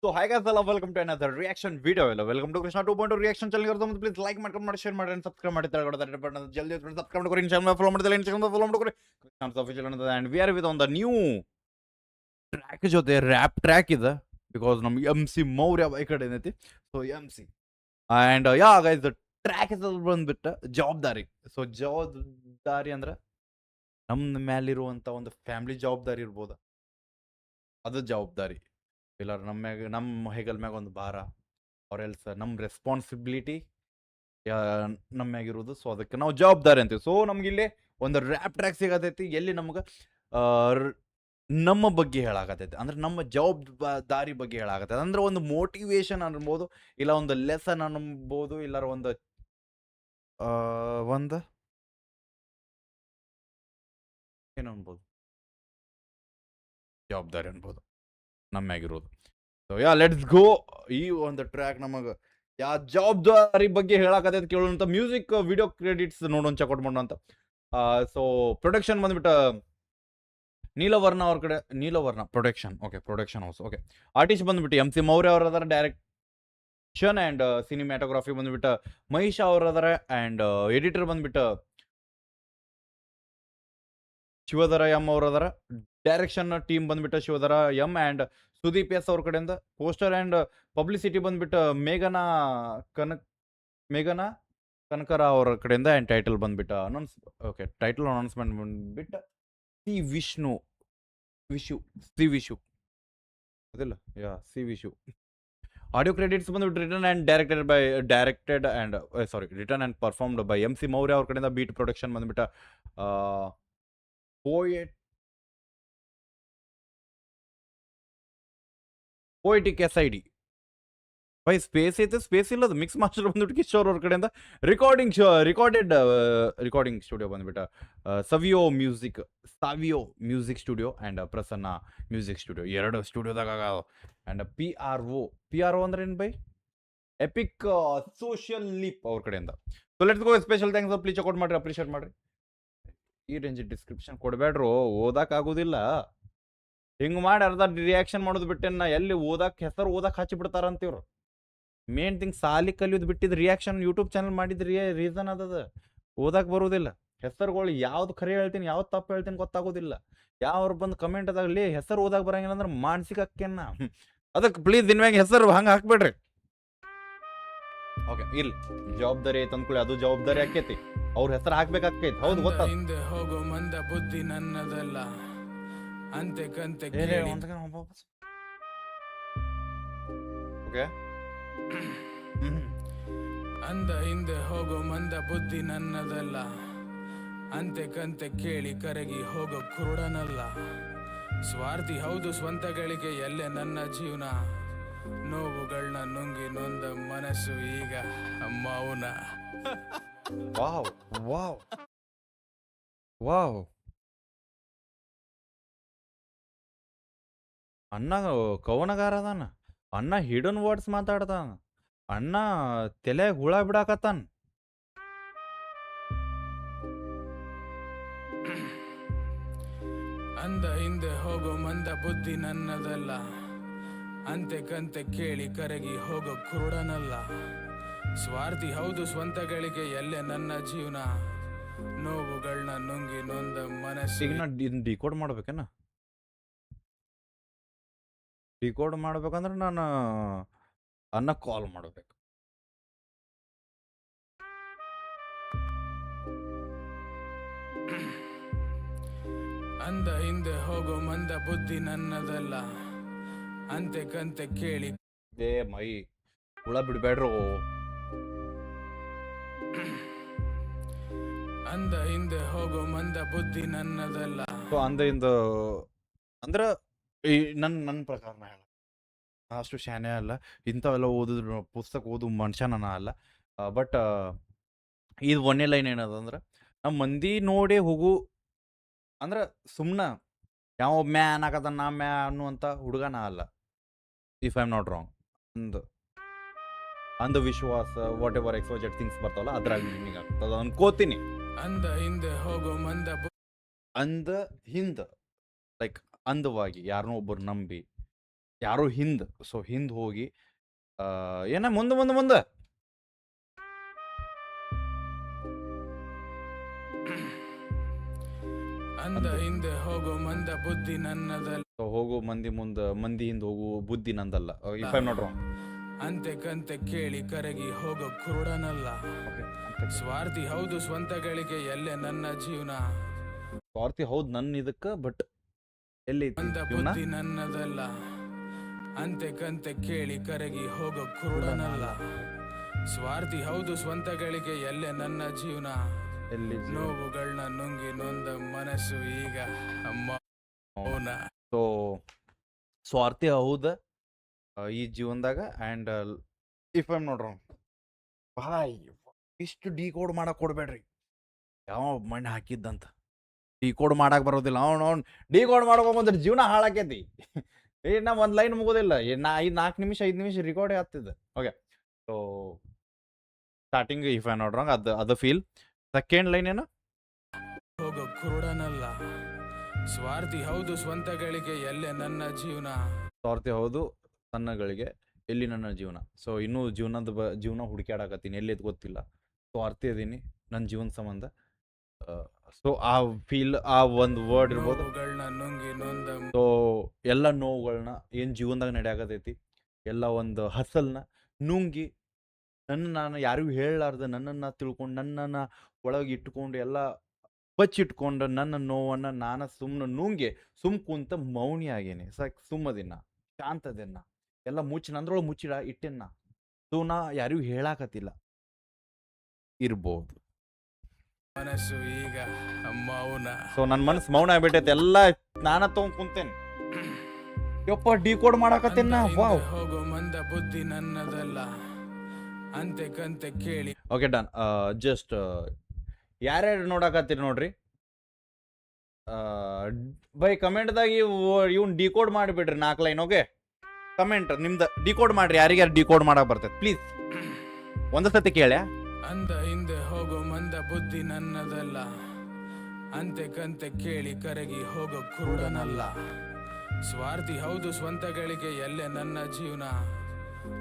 So hi guys, hello, welcome to another reaction video. Hello, welcome to Krishna 2.0 reaction channel. करता हूँ तो please like ಮಾಡಿ share ಮಾಡಿ and subscribe ಮಾಡಿ ತಳಗಡೆ that button ಜಲ್ದಿ subscribe ಮಾಡ್ಕೊರಿ channel follow ಮಾಡ್ತಿಲ್ಲ channel follow ಮಾಡ್ಕೊರಿ Krishna's official ಅನ್ನೋದು and we are with on the new track ಜೊತೆ rap track ಇದೆ because ನಮ್ಮ MC ಮೌರ್ಯ ಈ ಕಡೆ ಏನೈತಿ so MC and yeah guys the track is ಬಂದ್ಬಿಟ್ಟು ಜವಾಬ್ದಾರಿ so ಜವಾಬ್ದಾರಿ ಅಂದ್ರೆ ನಮ್ಮ ಮೇಲಿರುವಂತ ಒಂದು ಫ್ಯಾಮಿಲಿ ಜವಾಬ್ದಾರಿ ಇರ್ಬೋದು ಅದು ಜವಾಬ್ದಾರಿ ಇಲ್ಲ ನಮ್ಮ ಹೆಗಲ್ ಮ್ಯಾಗ ಒಂದು ಭಾರ ಅವ್ರ ಎಲ್ಸ್ ನಮ್ಮ ರೆಸ್ಪಾನ್ಸಿಬಿಲಿಟಿ ನಮ್ಮ ಮ್ಯಾಗಿರೋದು ಸೊ ಅದಕ್ಕೆ ನಾವು ಜವಾಬ್ದಾರಿ ಅಂತೀವಿ ಸೊ ನಮ್ಗೆ ಇಲ್ಲಿ ಒಂದು ರ್ಯಾಪ್ ಟ್ರ್ಯಾಕ್ ಸಿಗತೈತಿ ಎಲ್ಲಿ ನಮ್ಗೆ ನಮ್ಮ ಬಗ್ಗೆ ಹೇಳಾಕತೈತಿ ಅಂದ್ರೆ ನಮ್ಮ ಜವಾಬ್ದಾರಿ ಬಗ್ಗೆ ಹೇಳಾಕತೈತಿ ಅಂದ್ರೆ ಒಂದು ಮೋಟಿವೇಶನ್ ಅನ್ಬೋದು ಇಲ್ಲ ಒಂದು ಲೆಸನ್ ಅನ್ಬೋದು ಇಲ್ಲ ಒಂದು ಏನು ಅನ್ಬೋದು ಜವಾಬ್ದಾರಿ ಅನ್ಬೋದು ನಮ್ಮ್ಯಾಗಿರೋದು ಸೊ ಯಾ ಲೆಟ್ಸ್ ಗೋ ಈ ಒಂದು ಟ್ರ್ಯಾಕ್ ನಮಗೆ ಯಾ ಜವಾಬ್ದಾರಿ ಬಗ್ಗೆ ಹೇಳಕತ್ತೈತೆ ಕೇಳೋಂಥ ಮ್ಯೂಸಿಕ್ ವಿಡಿಯೋ ಕ್ರೆಡಿಟ್ಸ್ ನೋಡೋಣ ಚೆಕ್ಔಟ್ ಮಾಡೋಣ ಅಂತ ಸೊ ಪ್ರೊಡಕ್ಷನ್ ಬಂದ್ಬಿಟ್ಟು ನೀಲವರ್ಣ ಅವ್ರ ಕಡೆ Neelavarna production okay production house okay artist ಬಂದ್ಬಿಟ್ಟು MC ಮೌರ್ಯ ಅವ್ರ ಅದಾರ ಡೈರೆಕ್ಷನ್ ಆ್ಯಂಡ್ ಸಿನಿಮ್ಯಾಟೋಗ್ರಫಿ ಬಂದ್ಬಿಟ್ಟು ಮಹೇಶ್ ಅವ್ರ ಅದಾರ ಆ್ಯಂಡ್ ಎಡಿಟರ್ ಬಂದ್ಬಿಟ್ಟು ಶಿವಧರ ಎಂ ಅವ್ರ ಅದಾರ ಡೈರೆಕ್ಷನ್ ಟೀಮ್ ಬಂದ್ಬಿಟ್ಟು ಶಿವಧರ ಎಂ ಆ್ಯಂಡ್ ಸುದೀಪ್ ಎಸ್ ಅವ್ರ ಕಡೆಯಿಂದ ಪೋಸ್ಟರ್ ಆ್ಯಂಡ್ ಪಬ್ಲಿಸಿಟಿ ಬಂದ್ಬಿಟ್ಟು ಮೇಘನಾ ಕನಕರ ಅವ್ರ ಕಡೆಯಿಂದ ಆ್ಯಂಡ್ ಟೈಟಲ್ ಬಂದ್ಬಿಟ್ಟು ಓಕೆ ಟೈಟಲ್ ಅನೌನ್ಸ್ಮೆಂಟ್ ಬಂದ್ಬಿಟ್ಟು ಸಿ ವಿಶು ಅದಿಲ್ಲ ಯಾ ಸಿ ವಿಶು ಆಡಿಯೋ ಕ್ರೆಡಿಟ್ಸ್ ಬಂದ್ಬಿಟ್ಟು return and performed by MC Maurya ಅವ್ರ ಕಡೆಯಿಂದ ಬೀಟ್ ಪ್ರೊಡಕ್ಷನ್ ಬಂದ್ಬಿಟ್ಟು ಪೋಯಿಟಿಕ್ SID ಬೈ ಸ್ಪೇಸ್ ಐತೆ ಸ್ಪೇಸ್ ಇಲ್ಲದು ಮಿಕ್ಸ್ ಮಾಸ್ಟರ್ ಬಂದ್ಬಿಟ್ಟು ಕಿಶೋರ್ ಅವ್ರ ಕಡೆಯಿಂದ ರಿಕಾರ್ಡಿಂಗ್ ಸ್ಟುಡಿಯೋ ಬಂದ್ಬಿಟ್ಟು Savio music studio and Prasanna music studio ಎರಡು ಸ್ಟುಡಿಯೋದಾಗ ಆ್ಯಂಡ್ PRO ಅಂದ್ರೆ ಏನು ಬೈ ಎಪಿಕ್ ಸೋಷಿಯಲ್ ಲೀಪ್ ಅವ್ರ ಕಡೆಯಿಂದ so let's go special thanks please check out ಮಾಡ್ರಿ ಅಪ್ರಿಷಿಯೇಟ್ ಮಾಡ್ರಿ ಈ ರೇಂಜ್ ಡಿಸ್ಕ್ರಿಪ್ಷನ್ ಕೊಡಬೇಡ್ರು ಓದಕ್ಕಾಗೋದಿಲ್ಲ ಹಿಂಗೆ ಮಾಡಿ ಅರ್ಧ ರಿಯಾಕ್ಷನ್ ಮಾಡೋದು ಬಿಟ್ಟೆನ್ನ ಎಲ್ಲಿ ಹೆಸರು ಓದಕ್ಕೆ ಹಚ್ಚಿಬಿಡ್ತಾರಂತೀವ್ರು ಮೇನ್ ಥಿಂಗ್ ಸಾಲಿ ಕಲಿಯೋದು ಬಿಟ್ಟಿದ್ದು ರಿಯಾಕ್ಷನ್ ಯೂಟ್ಯೂಬ್ ಚಾನಲ್ ಮಾಡಿದ್ರಿ ರೀಸನ್ ಅದದ ಓದಕ್ಕೆ ಬರೋದಿಲ್ಲ ಹೆಸರುಗಳು ಯಾವ್ದು ಖರೆ ಹೇಳ್ತೀನಿ ಯಾವ್ದು ತಪ್ಪು ಹೇಳ್ತೀನಿ ಗೊತ್ತಾಗೋದಿಲ್ಲ ಯಾವ್ರು ಬಂದು ಕಮೆಂಟ್ ಅದಾಗಲಿ ಹೆಸರು ಓದಕ್ಕೆ ಬರಂಗಿಲ್ಲ ಅಂದ್ರೆ ಮಾನಸಿಕ ಅಕ್ಕೇನ ಅದಕ್ಕೆ ಪ್ಲೀಸ್ ಇನ್ಮ್ಯಾಗ ಹೆಸರು ಹಂಗೆ ಹಾಕ್ಬೇಡ್ರಿ ಓಕೆ ಇರ್ಲಿ ಜವಾಬ್ದಾರಿ ಐತೆ ಅಂದ್ಕೊಳ್ಳಿ ಅದು ಜವಾಬ್ದಾರಿ ಆಕೈತಿ ಅವ್ರ ಹೆಸರು ಹಾಕ್ಬೇಕಾಕೈತಿ ಹೌದು ಗೊತ್ತಾ ಹಿಂದೆ ಹೋಗೋ ಮಂದ ಬುದ್ಧಿ ನನ್ನದಲ್ಲ ಅಂತೆ ಕಂತೆ ಓಕೆ ಅಂದ ಹಿಂದೆ ಹೋಗೋ ಮಂದ ಬುದ್ಧಿ ನನ್ನದಲ್ಲ ಅಂತೆ ಕಂತೆ ಕೇಳಿ ಕರಗಿ ಹೋಗೋ ಕುರುಡನಲ್ಲ ಸ್ವಾರ್ಥಿ ಹೌದು ಸ್ವಂತ ಗಳಿಕೆ ಎಲ್ಲೆ ನನ್ನ ಜೀವನ ನೋವುಗಳನ್ನ ನುಂಗಿ ನೊಂದ ಮನಸ್ಸು ಈಗ ಮೌನ ವಾವ್ ಅಣ್ಣ ಕವನಗಾರ ಅದಾನ ಅಣ್ಣ ಹಿಡನ್ ವರ್ಡ್ಸ್ ಮಾತಾಡ್ತಾನ ಅಣ್ಣ ತಲೆಯಾಗ ಹುಳ ಬಿಡಾಕತ್ತಾನ ಅಂದ ಹಿಂದೆ ಹೋಗೋ ಮಂದ ಬುದ್ಧಿ ನನ್ನದಲ್ಲ ಅಂತೆ ಕಂತೆ ಕೇಳಿ ಕರಗಿ ಹೋಗೋ ಕುರುಡನಲ್ಲ ಸ್ವಾರ್ಥಿ ಹೌದು ಸ್ವಂತ ಗಳಿಕೆ ಎಲ್ಲೆ ನನ್ನ ಜೀವನ ನೋವುಗಳನ್ನ ನುಂಗಿ ನೊಂದ ಮನಸ್ಸು ಈಗ ನಾ ಡಿಕೋಡ್ ಮಾಡ್ಬೇಕೇನ ಡಿಕೋಡ್ ಮಾಡ್ಬೇಕಂದ್ರೆ ನಾನು ಅನ್ನ ಕಾಲ್ ಮಾಡ್ಬೇಕು ಅಂದ ಹಿಂದೆ ಹೋಗೋ ಮಂದ ಬುದ್ಧಿ ನನ್ನದಲ್ಲ ಅಂತೆ ಕಂತೆ ಕೇಳಿ ಮೈ ಹುಳ ಬಿಡ್ಬೇಡ್ರು ಅಂದ ಹಿಂದೆ ಹೋಗೋ ಮಂದ ಬುದ್ಧಿ ನನ್ನದಲ್ಲ ಅಂದಿಂದ ಅಂದ್ರ ಈ ನನ್ನ ಪ್ರಕಾರ ನಾ ಹೇಳ ಅಷ್ಟು ಶಾನೆ ಅಲ್ಲ ಇಂಥವೆಲ್ಲ ಓದಿದ್ರು ಪುಸ್ತಕ ಓದು ಮನುಷ್ಯನ ಅಲ್ಲ ಬಟ್ ಇದು ಒಂದೇ ಲೈನ್ ಏನದಂದ್ರೆ ನಮ್ಮ ಮಂದಿ ನೋಡಿ ಹೋಗು ಅಂದ್ರೆ ಸುಮ್ಮನೆ ಯಾವ ಮ್ಯಾನ್ ಆಗದ ನಾ ಅನ್ನುವಂಥ ಹುಡುಗನ ಅಲ್ಲ if I am not wrong ಅಂಧವಿಶ್ವಾಸ ವಾಟ್ ಎವರ್ ಎಕ್ಸ್ಪೋಜೆಡ್ ಥಿಂಗ್ಸ್ ಬರ್ತಾವಲ್ಲ ಅದ್ರಾಗ ಮೀನಿಂಗ್ ಆಗ್ತದ ಅನ್ಕೋತೀನಿ ಅಂದ ಹಿಂದೆ ಹೋಗೋ ಮಂದ ಲೈಕ್ ಅಂದವಾಗಿ ಯಾರನ್ನೋ ಒಬ್ಬರು ನಂಬಿ ಯಾರೋ ಹಿಂದ್ ಸೊ ಹಿಂದ್ ಹೋಗಿ ಏನ ಮುಂದೆ ಮುಂದೆ ಮುಂದೆ ಅಂದ ಹಿಂದೆ ಹೋಗೋ ಮಂದ ಬುದ್ಧಿ ನನ್ನದಲ್ಲ. ಸೊ ಹೋಗೋ ಮಂದಿ ಮುಂದೆ ಮಂದಿ ಹಿಂದ್ ಹೋಗು ಬುದ್ಧಿ ನಂದಲ್ಲ ಇಫ್ ಐ ನಾಟ್ ರಾಂಗ್. ಅಂತೆ ಕಂತೆ ಕೇಳಿ ಕರಗಿ ಹೋಗೋ ಕುರುಡನಲ್ಲ. ಸ್ವಾರ್ಥಿ ಹೌದು ಸ್ವಂತ ಗಳಿಕೆ ಎಲ್ಲೇ ನನ್ನ ಜೀವನ. ಸ್ವಾರ್ಥಿ ಹೌದು ನನ್ನ ಇದಕ್ಕ ಬಟ್ ಎಲ್ಲಿ ಮಂದ ಬುದ್ಧಿ ನನ್ನದಲ್ಲ. ಅಂತೆ ಕಂತೆ ಕೇಳಿ ಕರಗಿ ಹೋಗೋ ಕುರುಡನಲ್ಲ. ಸ್ವಾರ್ಥಿ ಹೌದು ಸ್ವಂತ ಗಳಿಕೆ ಎಲ್ಲೇ ನನ್ನ ಜೀವನ. ಎಲ್ಲಿ ನೋವುಗಳನ್ನ ನುಂಗಿ ನೊಂದ ಮನಸ್ಸು ಈಗ ಮೌನ. ಸೊ ಸ್ವಾರ್ಥಿ ಹೌದ ಈ ಜೀವನದಾಗ ಆ್ಯಂಡ್ ಇಫ್ ಐಮ್ ನೋಡ್ರ ಬಾಯ್ ಇಷ್ಟು ಡಿಕೋಡ್ ಮಾಡಕ್ ಕೊಡ್ಬೇಡ್ರಿ. ಯಾವ ಮಣ್ಣು ಹಾಕಿದ್ದಂತ ಡಿಕೋಡ್ ಮಾಡಕ್ ಬರೋದಿಲ್ಲ. ಅವ್ನು ಡಿಕೋಡ್ ಮಾಡ್ಕೊಂಬಂದ್ರೆ ಜೀವನ ಹಾಳಾಕೈತಿ. ನಾ ಒಂದು ಲೈನ್ ಮುಗೋದಿಲ್ಲ. 4 ನಿಮಿಷ 5 ನಿಮಿಷ ರಿಕಾರ್ಡೇ ಆಗ್ತಿದ್ದೆ. Okay so starting if I not wrong ಅದು ಫೀಲ್. ಸೆಕೆಂಡ್ ಲೈನ್ ಏನು ಹೋಗೋ ಕುರುಡನಲ್ಲ. ಸ್ವಾರ್ಥಿ ಹೌದು ಸ್ವಂತ ಗಳಿಕೆ ಎಲ್ಲೇ ನನ್ನ ಜೀವನ. ಸ್ವಾರ್ಥಿ ಹೌದು ಸಣ್ಣಗಳಿಗೆ ಎಲ್ಲಿ ನನ್ನ ಜೀವನ. ಸೊ ಇನ್ನೂ ಜೀವನ ಹುಡುಕ್ಯಾಡಕತ್ತೀನಿ ಎಲ್ಲಿದ್ ಗೊತ್ತಿಲ್ಲ. ಸ್ವಾರ್ಥಿ ಅದೀನಿ ನನ್ನ ಜೀವನ ಸಂಬಂಧ. ಸೊ ಆ ಫೀಲ್ ಆ ಒಂದು ವರ್ಡ್ ಇರ್ಬೋದು. ನುಂಗಿ ನೊಂದ ಸೊ ಎಲ್ಲ ನೋವುಗಳನ್ನ ಏನು ಜೀವನದಾಗ ನಡೆಯಾಕತೈತಿ ಎಲ್ಲ ಒಂದು ಹಸಲ್ನ ನುಂಗಿ ನಾನು ಯಾರಿಗೂ ಹೇಳಲಾರ್ದ ನನ್ನನ್ನು ತಿಳ್ಕೊಂಡು ನನ್ನನ್ನು ಒಳಗೆ ಇಟ್ಕೊಂಡು ಎಲ್ಲ ಬಚ್ಚಿಟ್ಕೊಂಡು ನನ್ನ ನೋವನ್ನು ನಾನು ಸುಮ್ಮನೆ ನುಂಗಿ ಕುಂತ ಮೌನಿ ಆಗೇನಿ. ಸುಮ್ಮದಿನ ಶಾಂತದಿನ ಎಲ್ಲ ನಂದ್ರೊಳಗೆ ಮುಚ್ಚಿಡ ಇಟ್ಟೆನ್ನ. ಸೊ ನಾ ಯಾರಿಗೂ ಹೇಳಾಕತ್ತಿಲ್ಲ ಇರ್ಬೋದು. ಮನಸ್ಸು ಈಗ ಮೌನ. ಸೊ ನನ್ನ ಮನಸ್ಸು ಮೌನ ಆಗ್ಬಿಟ್ಟೈತೆ. ಎಲ್ಲ ನಾನ ತಗೊಂಡ್ ಕುಂತೇನೆ. ಯಪ್ಪ ಡಿಕೋಡ್ ಮಾಡಾಕತ್ತೇನ. ವಾವ್ ಹೋಗೋ ಮಂದ ಬುದ್ಧಿ ನನ್ನದಲ್ಲ. ಅಂತೆ ಕಂತೆ ಕೇಳಿ ಓಕೆ ಡನ್. ಜಸ್ಟ್ ಯಾರ್ಯಾರು ನೋಡಾಕತ್ತೀರಿ ನೋಡ್ರಿ ಬೈ ಕಮೆಂಟ್ದಾಗ ಇವ್ನು ಡಿಕೋಡ್ ಮಾಡಿಬಿಡ್ರಿ 4 ಲೈನ್. ಓಕೆ ಕಮೆಂಟ್ ನಿಮ್ದು ಡಿಕೋಡ್ ಮಾಡ್ರಿ. ಯಾರಿಗ್ಯಾರು ಡಿಕೋಡ್ ಮಾಡಕ್ ಬರ್ತೈತೆ ಪ್ಲೀಸ್ ಒಂದು ಸತಿ ಕೇಳ್ಯಾ. ಅಂದ ಹಿಂದೆ ಹೋಗೋ ಮಂದ ಬುದ್ಧಿ ನನ್ನದಲ್ಲ. ಅಂತೆ ಕಂತೆ ಕೇಳಿ ಕರಗಿ ಹೋಗೋ ಕುರುಡನಲ್ಲ. ಸ್ವಾರ್ಥಿ ಹೌದು ಸ್ವಂತ ಗಳಿಕೆ ಎಲ್ಲೇ ನನ್ನ ಜೀವನ.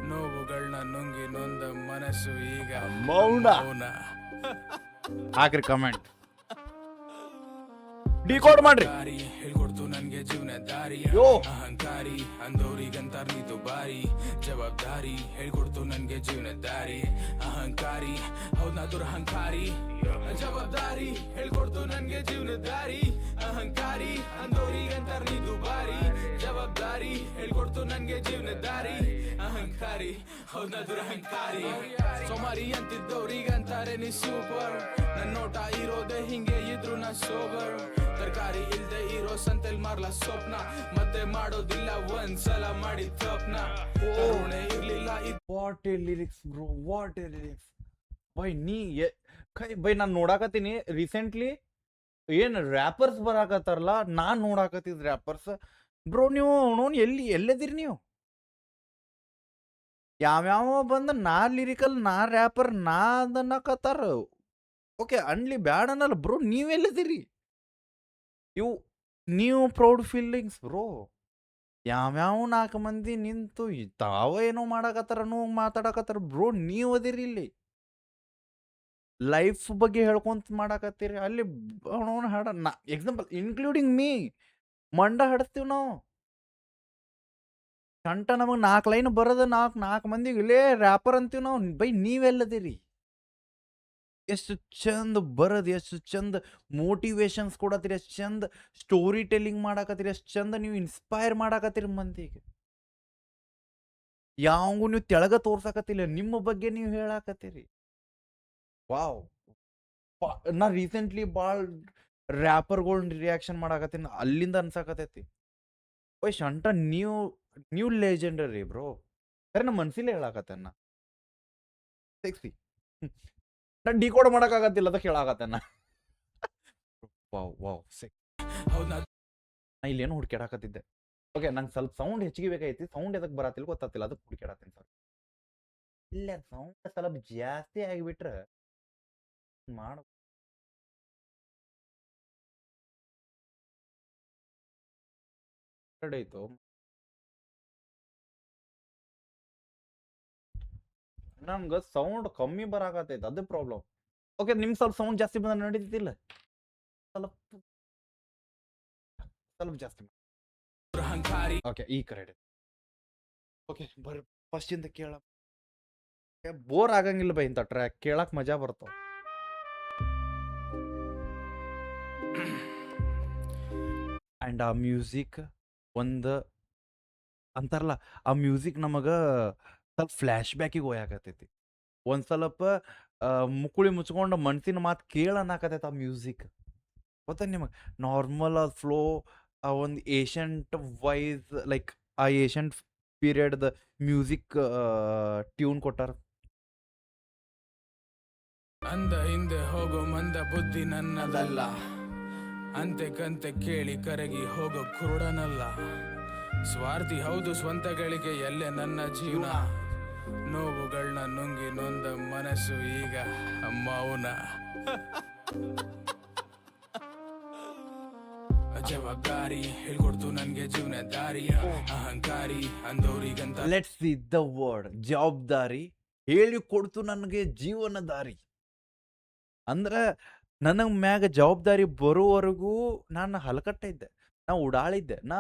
ನೋವುಗಳನ್ನ ನುಂಗಿ ನೊಂದ ಮನಸ್ಸು ಈಗ ಮೌನ. ಮೌನ. ಹಾಕ್ರಿ ಕಮೆಂಟ್ ಡಿಕೋಡ್ ಮಾಡ್ರಿ. ಹೇಳ್ಕೊಡ್ತು ನನ್ಗೆ ಜೀವನ ದಾರಿ. ಯೋ ಅಹಂಕಾರಿ ಅಂದೋರಿಗಂತಾರ ನೀ ದುಬಾರಿ. ಜವಾಬ್ದಾರಿ ಹೇಳ್ಕೊಡ್ತು ನನ್ಗೆ ಜೀವನ ದಾರಿ. ಅಹಂಕಾರಿ ಹೌದ್ ನಾ ದುರಹಂಕಾರಿ. ಜವಾಬ್ದಾರಿ ಹೇಳ್ಕೊಡ್ತು ನನ್ಗೆ ಜೀವನ ದಾರಿ. ಅಹಂಕಾರಿ ಅಂದೋರಿಗಂತಾರ ನೀ ದುಬಾರಿ. ಜವಾಬ್ದಾರಿ ಹೇಳ್ಕೊಡ್ತು ನನ್ಗೆ ಜೀವನ ದಾರಿ. ಅಹಂಕಾರಿ ಹೌದ್ ನಾ ದುರಹಂಕಾರಿ. ಸೋಮಾರಿ ಅಂತಿದ್ದವ್ರಿಗಂತಾರೆ ನೀ ಸೂಪರ್. ನನ್ನ ನೋಟ ಇರೋದೆ ಹಿಂಗೆ ಇದ್ರು ನಾ ಸೋಬರ್. ತರಕಾರಿ ಇಲ್ದೆ ಇರೋ ಸಂತೆಲ್ ಮಾರ್ಲ ಸ್ವಪ್ನ. ಮತ್ತೆ ಮಾಡೋದಿಲ್ಲ ಒಂದ್ಸಲ ಮಾಡಿ ತಪ್ನ. ಕರುಣೆ ಇರ್ಲಿಲ್ಲ what A lyrics bro, what A lyrics by. By ನಾನು ನೋಡಾಕತ್ತೀನಿ ರೀಸೆಂಟ್ಲಿ ಏನು ರ್ಯಾಪರ್ಸ್ ಬರಾಕತ್ತಾರಲ್ಲ. ನಾನು ನೋಡಾಕತ್ತಿದ್ ರ್ಯಾಪರ್ಸ್ ಬ್ರೋ. ನೀವು ಎಲ್ಲದಿರಿ ನೀವು? ಯಾವ್ಯಾವ ಬಂದ ನಾ ಲಿರಿಕಲ್ ನಾ ರ್ಯಾಪರ್ ನಾ ಅದನ್ನಕತ್ತಾರ. ಓಕೆ ಅನ್ಲಿ ಬ್ಯಾಡ್ ಅನ್ನಲ್ಲ ಬ್ರೋ. ನೀವೆಲ್ಲದಿರಿ? ನೀವು ಪ್ರೌಡ್ ಫೀಲಿಂಗ್ಸ್ ಬ್ರೋ. ಯಾವ್ಯಾವ 4 ಮಂದಿ ನಿಂತು ತಾವ ಏನೋ ಮಾಡಾಕತ್ತಾರ ಮಾತಾಡಕತ್ತಾರ ಬ್ರೋ. ನೀವು ಅದಿರಿ ಇಲ್ಲಿ ಲೈಫ್ ಬಗ್ಗೆ ಹೇಳ್ಕೊಂತ ಮಾಡಾಕತ್ತೀರಿ. ಅಲ್ಲಿ ಹಾಡ ಎಕ್ಸಾಂಪಲ್ ಇನ್ಕ್ಲೂಡಿಂಗ್ ಮೀ ಮಂಡ ಹಾಡಿಸ್ತೀವಿ ನಾವು. ಕಂಟ ನಮಗೆ 4 ಲೈನ್ ಬರೋದು 4 ಮಂದಿಗೆ ಇಲ್ಲೇ ರ್ಯಾಪರ್ ಅಂತೀವಿ ನಾವು. ಬೈ ನೀವೆಲ್ಲದಿರಿ? ಎಷ್ಟು ಚಂದ ಬರೋದು, ಎಷ್ಟು ಚಂದ ಮೋಟಿವೇಶನ್ಸ್ ಕೊಡತ್ತೀರಿ, ಎಷ್ಟು ಚಂದ ಸ್ಟೋರಿ ಟೆಲ್ಲಿಂಗ್ ಮಾಡಾಕತ್ತೀರಿ, ಎಷ್ಟು ಚಂದ ನೀವು ಇನ್ಸ್ಪೈರ್ ಮಾಡಾಕತ್ತೀರಿ ಮಂದಿಗೆ. ಯಾವಂಗೂ ನೀವು ತೆಳಗ ತೋರ್ಸಾಕತ್ತಿಲ್ಲ, ನಿಮ್ಮ ಬಗ್ಗೆ ನೀವು ಹೇಳಾಕತ್ತೀರಿ. ವಾವ್. ನಾ ರೀಸೆಂಟ್ಲಿ ಭಾಳ ರ್ಯಾಪರ್ಗಳನ್ನ ರಿಯಾಕ್ಷನ್ ಮಾಡಾಕತ್ತೀನಿ. ಅಲ್ಲಿಂದ ಅನ್ಸಾಕತೈತಿ ಓಯ್ ಶಂಟ ನೀವು ಲೆಜೆಂಡರಿ ಬ್ರೋ. ಸರಿ ನಮ್ಮ ಮನ್ಸಿಲೇ ಹೇಳಾಕತ್ತೇನ ಸೆಕ್ಸಿ. ನಾ ಡಿಕೋಡ್ ಮಾಡಕ್ಕಾಗತ್ತಿಲ್ಲ ಅದಕ್ಕೆ ಹೇಳಾಕತ್ತೇನ. Wow wow sec. ನಾ ಇಲ್ಲೇನು ಹುಡ್ಕ್ಯಾಡಕತ್ತಿದ್ದೆ. ಓಕೆ ನಂಗೆ ಸ್ವಲ್ಪ ಸೌಂಡ್ ಹೆಚ್ಚಿಗೆ ಬೇಕಾಯ್ತಿ. ಸೌಂಡ್ ಎದಕ್ಕೆ ಬರತ್ತಿಲ್ಲ ಗೊತ್ತಾತಿಲ್ಲ, ಅದಕ್ಕೆ ಹುಡ್ಕ್ಯಾಡತ್ತೀನಿ ಸರ್. ಇಲ್ಲ ಸೌಂಡ್ ಸ್ವಲ್ಪ ಜಾಸ್ತಿ ಆಗಿಬಿಟ್ರೆ ಮಾಡ ಆಯ್ತು. ನನ್ಗೆ ಸೌಂಡ್ ಕಮ್ಮಿ ಬರಾಕತ್ತೈತೆ ಅದೇ ಪ್ರಾಬ್ಲಮ್. ಓಕೆ ನಿಮ್ಗೆ ಸ್ವಲ್ಪ ಸೌಂಡ್ ಜಾಸ್ತಿ ಬಂದ ನಡೀತಿಲ್ಲ, ಸ್ವಲ್ಪ ಸ್ವಲ್ಪ ಜಾಸ್ತಿ. ಅಹಂಕಾರಿ ಓಕೆ ಈ ಕರೆಕ್ಟ್. ಓಕೆ ಬರ್ರಿ ಫಸ್ಟ್ ಇಂದ ಕೇಳ, ಬೋರ್ ಆಗಂಗಿಲ್ಲ ಬೈ ಇಂಥ ಟ್ರ್ಯಾಕ್ ಕೇಳಕ್ ಮಜಾ ಬರ್ತಾವ. ಅಂಡ್ ಆ ಮ್ಯೂಸಿಕ್ ಒಂದು ಅಂತಾರಲ್ಲ, ಆ ಮ್ಯೂಸಿಕ್ ನಮಗ ಸ್ವಲ್ಪ ಫ್ಲ್ಯಾಶ್ ಬ್ಯಾಕಿಗೆ ಹೋಯಾಕತೈತಿ. ಒಂದ್ ಸ್ವಲ್ಪ ಮುಕುಳಿ ಮುಚ್ಕೊಂಡು ಮನ್ಸಿನ ಮಾತು ಕೇಳನ್ನಾಕತೈತಿ ಆ ಮ್ಯೂಸಿಕ್. ಗೊತ್ತಾ ನಿಮಗೆ? ನಾರ್ಮಲ್ ಫ್ಲೋ, ಆ ಒಂದು ಏಷಂಟ್ ವೈಸ್ ಲೈಕ್ ಆ ಏಷಂಟ್ ಪೀರಿಯಡ್ದ ಮ್ಯೂಸಿಕ್ ಟ್ಯೂನ್ ಕೊಟ್ಟಾರ. ಅಂದ ಹಿಂದೆ ಹೋಗೋ ಮಂದ ಬುದ್ಧಿ ನನ್ನದಲ್ಲ, ಅಂತೆ ಕಂತೆ ಕೇಳಿ ಕರಗಿ ಹೋಗೋ ಕುರುಡನಲ್ಲ. ಸ್ವಾರ್ಥಿ ಹೌದು ಸ್ವಂತ ಗಳಿಕೆ ಎಲ್ಲೇ ನನ್ನ ಜೀವನ, ನೋವುಗಳನ್ನ ನುಂಗಿ ನೊಂದ ಮನಸ್ಸು ಈಗ ಮೌನ. ಜವಾಬ್ದಾರಿ ಹೇಳ್ಕೊಡ್ತು ನನ್ಗೆ ಜೀವನ ದಾರಿ, ಅಹಂಕಾರಿ ಅಂದೋರಿಗಂತ ಲೆಟ್ಸ್ ಸಿ ದ ವರ್ಡ್ ಜವಾಬ್ದಾರಿ ಹೇಳಿ ಕೊಡ್ತು ನನಗೆ ಜೀವನ ದಾರಿ. ಅಂದ್ರೆ ನನಗೆ ಮ್ಯಾಗ ಜವಾಬ್ದಾರಿ ಬರೋವರೆಗೂ ನಾನು ಹಲಕಟ್ಟ ಇದ್ದೆ, ನಾ ಉಡಾಳಿದ್ದೆ, ನಾ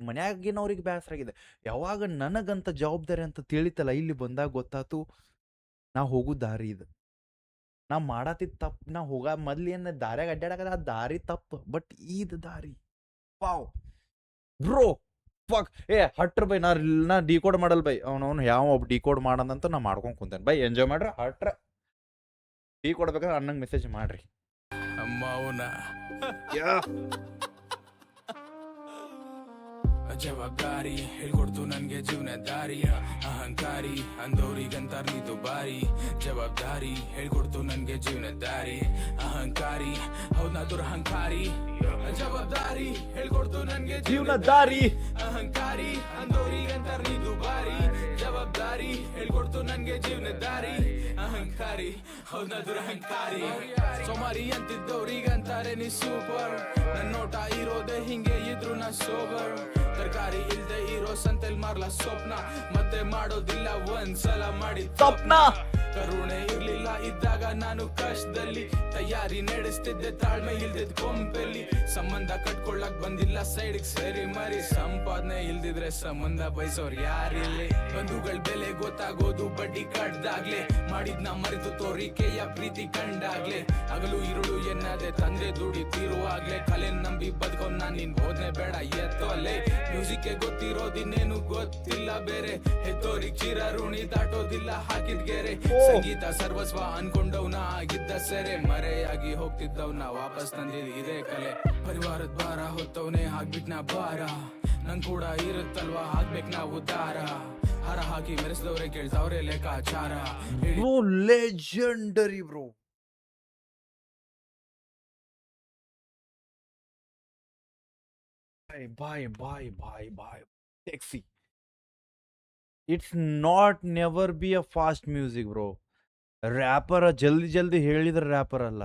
ಮನ್ಯಾಗಿನವ್ರಿಗೆ ಬೇಸರಾಗಿದ್ದೆ. ಯಾವಾಗ ನನಗಂತ ಜವಾಬ್ದಾರಿ ಅಂತ ತಿಳಿತಲ್ಲ, ಇಲ್ಲಿ ಬಂದಾಗ ಗೊತ್ತಾತು ನಾ ಹೋಗೋ ದಾರಿ ಇದು, ನಾ ಮಾಡತ್ತಿದ್ ತಪ್ಪು, ನಾ ಮೊದ್ಲೇನು ದಾರ್ಯಾಗ ಅಡ್ಡಾಡಕದ ಆ ದಾರಿ ತಪ್ಪು, ಬಟ್ ಇದು ದಾರಿ ವಾವ್ ಬ್ರೋ ಫಕ್. ಹಟ್ರ ಬೈ, ನಾ ಡಿಕೋಡ್ ಮಾಡಲ್ ಬೈ, ಅವನವನು ಯಾವ ಒಬ್ಬ ಡಿಕೋಡ್ ಮಾಡಂತ ನಾ ಮಾಡ್ಕೊಂಡ್ ಕುಂತೇನೆ ಬೈ. ಎಂಜಾಯ್ ಮಾಡ್ರಿ, ಹಟ್ರ ಟೀ ಕೊಡ್ಬೇಕಾದ್ರೆ ಅನ್ನಂಗೆ ಮೆಸೇಜ್ ಮಾಡ್ರಿ. ಮೌನ. ಜವಾಬ್ದಾರಿ ಹೇಳ್ಕೊಡ್ತು ನನ್ಗೆ ಜೀವನ ದಾರಿ, ಅಹಂಕಾರಿ ಅಂದೋರಿಗಂತ ನೀ ದುಬಾರಿ. ಜವಾಬ್ದಾರಿ ಹೇಳ್ಕೊಡ್ತು ನನ್ಗೆ ಜೀವನ ದಾರಿ, ಅಹಂಕಾರಿ ಹೌದ್ ನಾ ದುರಹಂಕಾರಿ. ಜವಾಬ್ದಾರಿ ಹೇಳ್ಕೊಡ್ತು ನನ್ಗೆ ಜೀವನ ದಾರಿ, ಅಹಂಕಾರಿ ಅಂದೋರಿಗಂತ ನೀ ದುಬಾರಿ. ಜವಾಬ್ದಾರಿ ಹೇಳ್ಕೊಡ್ತು ನನ್ಗೆ ಜೀವನ ದಾರಿ, ಅಹಂಕಾರಿ ಹೌದ್ ನಾ ದುರಹಂಕಾರಿ. ಸೋಮಾರಿ ಅಂತಿದ್ದವ್ರಿಗಂತಾರೆ ನೀ ಸೂಪರ್, ನನ್ ನೋಟ ಇರೋದೆ ಹಿಂಗೆ ಇದ್ರು ನಾ ಸೋಬರ್. ತರಕಾರಿ ಇಲ್ದೆ ಇರೋ ಸಂತೆಲ್ ಮಾರ್ಲ ಸ್ವಪ್ನ, ಮತ್ತೆ ಮಾಡೋದಿಲ್ಲ ಒಂದ್ಸಲ ಮಾಡಿ ಸ್ವಪ್ನ. ಕರುಣೆ ಇರ್ಲಿಲ್ಲ ಇದ್ದಾಗ ನಾನು ಕಷ್ಟದಲ್ಲಿ, ತಯಾರಿ ನಡೆಸ್ತಿದ್ದೆ ತಾಳ್ಮೆ ಇಲ್ದಿದ್ ಕೊಂಪೆಲ್ಲಿ. ಸಂಬಂಧ ಕಟ್ಕೊಳ್ಳಕ್ ಬಂದಿಲ್ಲ ಸೈಡ್ಗ್ ಸರಿ ಮರಿ, ಸಂಪಾದನೆ ಇಲ್ದಿದ್ರೆ ಸಂಬಂಧ ಬಯಸೋರ್ ಯಾರಿಲ್ಲಿ. ಬಂಧುಗಳ್ ಬೆಲೆ ಗೊತ್ತಾಗೋದು ಬಡ್ಡಿ ಕಟ್ದಾಗ್ಲೆ, ಮಾಡಿದ್ನ ಮರೆತು ತೋರಿಕೆಯ ಪ್ರೀತಿ ಕಂಡಾಗ್ಲೆ. ಹಗಲು ಇರುಳು ಎನ್ನದೆ ತಂದೆ ದುಡಿತಿರುವಾಗ್ಲೆ, ಕಲೆ ನಂಬಿ ಬದುಕೋ ನಾನ್ ನಿನ್ ಬೋಧನೆ ಬೇಡ ಎತ್ತೋಲೆ. ಮ್ಯೂಸಿಕ್ಗೆ ಗೊತ್ತಿರೋದಿನ್ನೇನು ಗೊತ್ತಿಲ್ಲ ಬೇರೆ, ಹೆತ್ತೋರಿಗ್ ಚಿರ ಋಣಿ ದಾಟೋದಿಲ್ಲ ಹಾಕಿದ್ ಗೆರೆ. ಸಂಗೀತ ಸರ್ವಸ್ವ ಅನ್ಕೊಂಡವ್ನ ಆಗಿದ್ದ ಸೆರೆ, ಮರೆಯಾಗಿ ಹೋಗ್ತಿದ್ದವ್ನ ವಾಪಸ್ ತಂದಿದ್ ಇದೇ ಕಲೆ. ಪರಿವಾರದ ಭಾರ ಹೊತ್ತವನೇ ಆಗ್ಬಿಟ್ನ ಭಾರ, ನನ್ ಕೂಡ ಇರುತ್ತಲ್ವಾ ಹಾಕ್ಬೇಕ್ ನಾವು ದಾರ. ಹಾರ ಹಾಕಿ ಮೆರೆಸಿದವ್ರೆ ಕೇಳ್ತಾವ್ರೆ ಲೆಕ್ಕಾಚಾರ. Bro legendary bro. Bye. Sexy. It's not never be a fast music, bro. Wrapper ಜಲ್ದಿ ಹೇಳಿದ್ರ ರ್ಯಾಪರ್ ಅಲ್ಲ.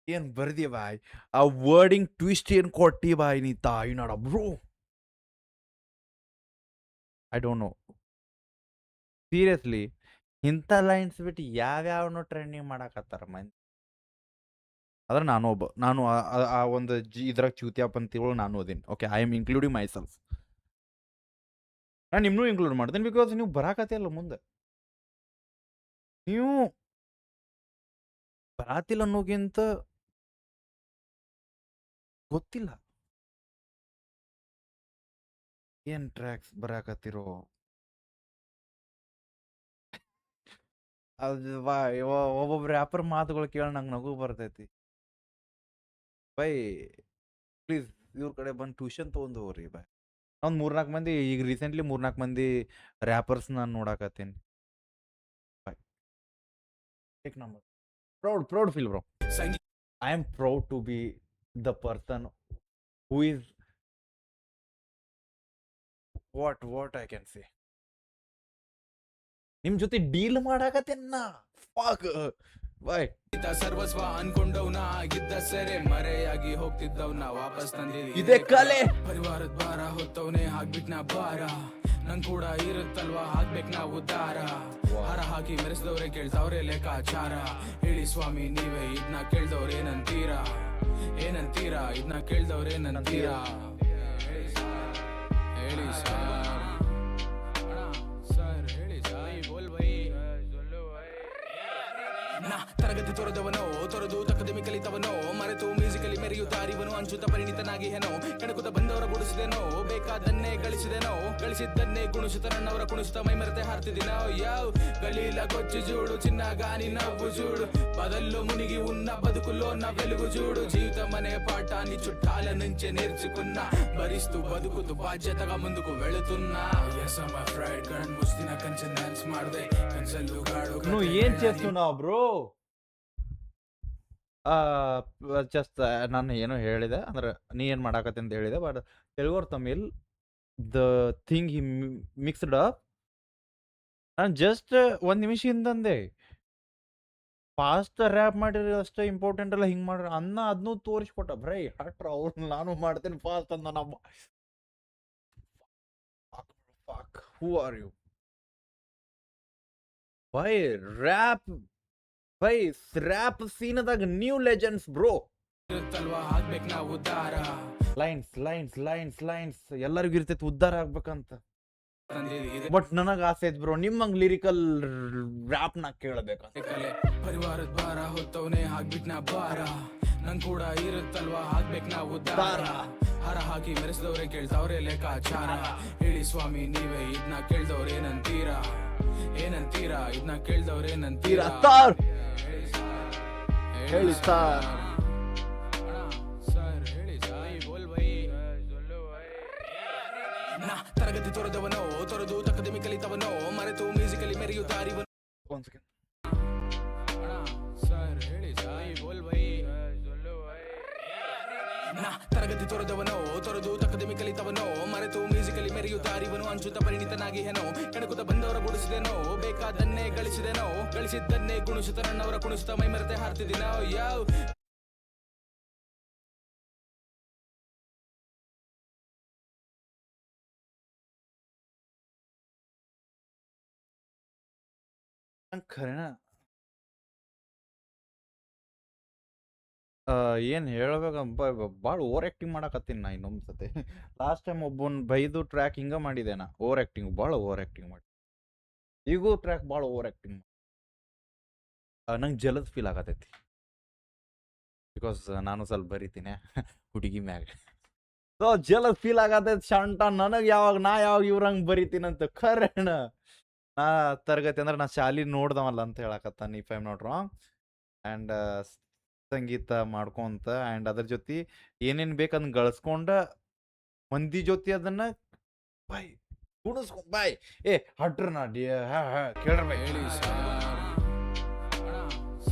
ಏನ್ ಬರ್ದಿ ಬಾಯ್, ಆ ವರ್ಡಿಂಗ್ ಟ್ವಿಸ್ಟ್ ಏನ್ ಕೊಟ್ಟಿ ಬಾಯ್ ನೀ ತಾಯಿ ನಾಡ bro. I don't know seriously, ಇಂಥ ಲೈನ್ಸ್ ಬಿಟ್ಟು ಯಾವ್ಯಾವನೋ ಟ್ರೆಂಡಿಂಗ್ ಮಾಡಾಕತ್ತಾರ ಮಂದಿ. ಆದ್ರೆ ನಾನು ಆ ಒಂದು ಇದ್ರಾಗ ಚ್ಯೂತ್ಯಾಪಂತಿಗಳು ನಾನು ಓದಿನಿ. Okay, I am including myself. ನಾನು ನಿಮ್ಮನ್ನೂ ಇನ್ಕ್ಲೂಡ್ ಮಾಡ್ತೀನಿ, ಬಿಕಾಸ್ ನೀವು ಬರಾಕತ್ತಿಲ್ಲ ಮುಂದೆ. ನೀವು ಬರಾತಿಲ್ಲ ಅನ್ನೋಗಿಂತ ಗೊತ್ತಿಲ್ಲ ಏನ್ ಟ್ರ್ಯಾಕ್ಸ್ ಬರಾಕತ್ತಿರೋ. ಅದು ಒಬ್ಬೊಬ್ರು ರ್ಯಾಪರ್ ಮಾತುಗಳು ಕೇಳ ನಂಗೆ ನಗು ಬರ್ತೈತಿ ಬೈ. ಪ್ಲೀಸ್ ಇವ್ರ ಕಡೆ ಬಂದು ಟ್ಯೂಷನ್ ತೊಗೊಂಡು ಹೋಗ್ರಿ ಬಾಯ್. ಒಂದು 3-4 ಮಂದಿ ಈಗ ರೀಸೆಂಟ್ಲಿ 3-4 ಮಂದಿ ರ್ಯಾಪರ್ಸ್ ನಾನು ನೋಡಾಕತ್ತೀನಿ boy. Take number. Proud feel bro. I am proud to be the person who is what I can say. ನಿಮ್ ಜೊತೆ ಡೀಲ್ ಮಾಡಾಕತ್ತೇನ ಫಾಕ್ ಬಾಯ್. ಸರ್ವಸ್ವ ಅನ್ಕೊಂಡವ್ನ ಆಗಿದ್ದ ಸೆರೆ ಮರೆಯಾಗಿ ಹೋಗ್ತಿದ್ದವ್ನ ವಾಪಸ್ ತಂದಿದ್ದೀವಿ. ಇದೇ ಕಲೆ. ಪರಿವಾರದ ಭಾರ ಹೊತ್ತವನೇ ಆಗ್ಬಿಟ್ನ ಭಾರ, ನಂಗ್ ಕೂಡ ಇರುತ್ತಲ್ವಾ ಹಾಕ್ಬೇಕ್ ನಾವು ಉದ್ದಾರ. ಹಾರ ಹಾಕಿ ಮೆರೆಸಿದವ್ರೆ ಕೇಳ್ತಾವ್ರೆ ಲೆಕ್ಕಾಚಾರ. ಹೇಳಿ ಸ್ವಾಮಿ ನೀವೇ ಇದನ್ನ ಕೇಳ್ದವ್ರೆ ಏನಂತೀರಾ, ಏನಂತೀರಾ ಇದನ್ನ ಕೇಳ್ದವ್ರೆ ಏನಂತೀರಾ. ಹೇಳಿ ಸರ್ ಹೇಳಿ ಸಾಯಿ ಬೋಲ್ ಬೈ. ನಾ ತರಗತಿ ತೊರೆದು ತಕ್ಕದಿಮಿ ಕಲಿತವನೋ, ಮರೆತು ಮ್ಯೂಸಿಕಲಿ ಮೆರೆಯುತ್ತಾರಿವನು ಅಂಚುತ್ತ ಪರಿಣಿತನಾಗಿ ಏನೋ. ಕೆಣಕುತ್ತ ಬಂದವರ ಗುಡಿಸಿದೆನೋ, ಬೇಕಾದನ್ನೇ ಗಳಿಸಿದೆನೋ, ಗಳಿಸಿದ್ದನ್ನೇ ಗುಣಿಸುತ್ತ ನನ್ನವರ ಕುಣಿಸುತ್ತ ಮೈ ಮರೆತೆ ಹಾರ್ತಿದ್ದೀನೋ. ಯಾವ ಗಲೀಲ ಕೊಚ್ಚು ಜೂಡು ಚಿನ್ನ ಗಾನಿ ನವ್ವು ಜೂಡು, బదల్లో మునిగి ఉన్న బతుకులో నా వెలుగు చూడు. జీవితం అనే పాఠాన్ని చుట్టాల నుంచే నేర్చుకున్నా, భరిస్తూ బతుకుతూ బాధ్యతగా ముందుకు వెళుతున్నా. కరణ్ ముస్తిన కంచె డాన్స్ ಮಾಡ್ದೆ ಕನ್ಸಲ್ಲು ಗಾಡು. నువ్వు ఏం చేస్తున్నావు ಬ್ರೋ? ಜಸ್ಟ್ ನಾನು ಏನೋ ಹೇಳಿದೆ ಅಂದ್ರೆ ನೀ ಏನು ಮಾಡಾಕತ್ತೆ ಅಂತ ಹೇಳಿದೆ. But Telugu or Tamil the thing he mixed up. ನಾನು ಜಸ್ಟ್ ಒಂದು ನಿಮಿಷ ಹಿಂದಂದೆ ಫಾಸ್ಟ್ ರ್ಯಾಪ್ ಮಾಡಿದ್ರೆ ಅಷ್ಟೇ ಇಂಪಾರ್ಟೆಂಟ್ ಅಲ್ಲ, ಹಿಂಗೆ ಮಾಡ್ರಿ ಅನ್ನ ಅದನ್ನೂ ತೋರಿಸ್ಕೊಟ್ಟ. ಬ್ರೈ ಹಟ್ರ ಅವ್ರು ನಾನು ಮಾಡ್ತೇನೆ ಫಾಸ್ಟ್ ಅಂದ. ನಮ್ಮ who are you by rap by rap ಸೀನದಾಗ ನ್ಯೂ ಲೆಜೆಂಡ್ಸ್ ಬ್ರೋ. ಇರುತ್ತಲ್ವಾ ಆಗ್ಬೇಕು ನಾವು ಉದ್ದಾರ. ಲೈನ್ಸ್ ಲೈನ್ಸ್ ಲೈನ್ಸ್ ಲೈನ್ಸ್ ಎಲ್ಲರಿಗೂ ಇರ್ತೈತಿ ಉದ್ಧಾರ ಆಗ್ಬೇಕಂತ. ಬಟ್ ನನಗ ಆಸೆ ಐತ್ ಬ್ರೋ ನಿಮ್ಮಂಗ್ ಲಿರಿಕಲ್ ರ್ಯಾಪ್ ನ ಕೇಳಬೇಕಂತ. ಪರಿವಾರದ ಭಾರ ಹೊತ್ತವನೇ ಆಗ್ಬಿಟ್ನ ಭಾರ, ನಂಗ್ ಕೂಡ ಇರುತ್ತಲ್ವಾ ಆಗ್ಬೇಕು ನಾವು ಉದ್ದಾರ. ಹಾರ ಹಾಕಿ ಮೆರೆಸಿದವ್ರೆ ಕೇಳ್ತಾವ್ರೆ ಲೆಕ್ಕಾಚಾರ. ಹೇಳಿ ಸ್ವಾಮಿ ನೀವೇ ಇದನ್ನ ಕೇಳ್ದವ್ರೆ ಏನಂತೀರಾ, ಏನಂತೀರಾ ಇದನ್ನ ಕೇಳ್ದವ್ರೆ ಏನಂತೀರಾ. ಹೇಳಿ ಸರ್ ಹೇಳಿ ಬೋಲ್ ಬೈ. ನಾ ತರಗತಿ ತೊರೆದು ತಕ್ಕದಿಮಿ ಕಲಿತವನೋ, ಮರೆತು ಮ್ಯೂಸಿಕಲಿ ಮೆರೆಯುತ್ತಾರಿವನು. ಸರ್ ಹೇಳಿ ಸಾಯಿ ಬೋಲ್ ಬೈ. ನಾ ತರಗತಿ ತೊರೆದು ತಕ್ಕದಿಮಿ ಕಲಿತವನೋ, ಮರೆತು ಮ್ಯೂಸಿಕಲಿ ಮೆರೆಯುತ್ತಾರಿವನು ಅಂಚುತ್ತ ಪರಿಣಿತನಾಗಿ ಏನೋ. ಕೆಣಕುತ್ತ ಬಂದವರ ಗುಡಿಸಿದೆನೋ, ಬೇಕಾದನ್ನೇ ಗಳಿಸಿದೆನೋ, ಗಳಿಸಿದ್ದನ್ನೇ ಗುಣಿಸುತ್ತ ನನ್ನವರ ಕುಣಿಸುತ್ತ ಮೈ ಮರೆತೆ ಹಾರ್ತಿದ್ದೀನೋ. ಯಾವ ಖರೇನ ಏನು ಹೇಳ್ಬೇಕಂತ ಭಾಳ ಓವರ್ ಆ್ಯಕ್ಟಿಂಗ್ ಮಾಡಕತ್ತೀನಿ ನಾ ಇನ್ನೊಂದು ಸತಿ. ಲಾಸ್ಟ್ ಟೈಮ್ ಒಬ್ಬನ ಬೈದು ಟ್ರ್ಯಾಕ್ ಹಿಂಗೆ ಮಾಡಿದೆ ನಾ, ಓವರ್ ಆ್ಯಕ್ಟಿಂಗ್ ಭಾಳ ಓವರ್ ಆ್ಯಕ್ಟಿಂಗ್ ಮಾಡಿ. ಈಗೂ ಟ್ರ್ಯಾಕ್ ಭಾಳ ಓವರ್ ಆ್ಯಕ್ಟಿಂಗ್ ನಂಗೆ ಜಲದ್ ಫೀಲ್ ಆಗತೈತಿ. ಬಿಕಾಸ್ ನಾನು ಸ್ವಲ್ಪ ಬರಿತೀನಿ ಹುಡುಗಿ ಮ್ಯಾಗ. ಸೊ ಜಲದ್ ಫೀಲ್ ಆಗತೈತಿ ಶಂಟ ನನಗೆ. ನಾ ಯಾವಾಗ ಇವ್ರಂಗೆ ಬರಿತೀನಂತ ಖರೇನ. ನಾ ತರಗತಿ ಅಂದ್ರೆ ನಾ ಶಾಲಿ ನೋಡ್ದವಲ್ಲ ಅಂತ ಹೇಳಕತ್ತಾನ, if I am not wrong. And ಸಂಗೀತ ಮಾಡ್ಕೊಂತ ಆ್ಯಂಡ್ ಅದ್ರ ಜೊತೆ ಏನೇನು ಬೇಕು ಅದನ್ನ ಗಳಿಸ್ಕೊಂಡ ಮಂದಿ ಜೊತೆ ಅದನ್ನ ಬಾಯ್ ಕುಣಿಸ್ಕೊಂಡ್ ಬಾಯ್ ಹಟ್ರ ನಾ ಕೇಳ್ರ ಬಾಯ್. ಹೇಳಿ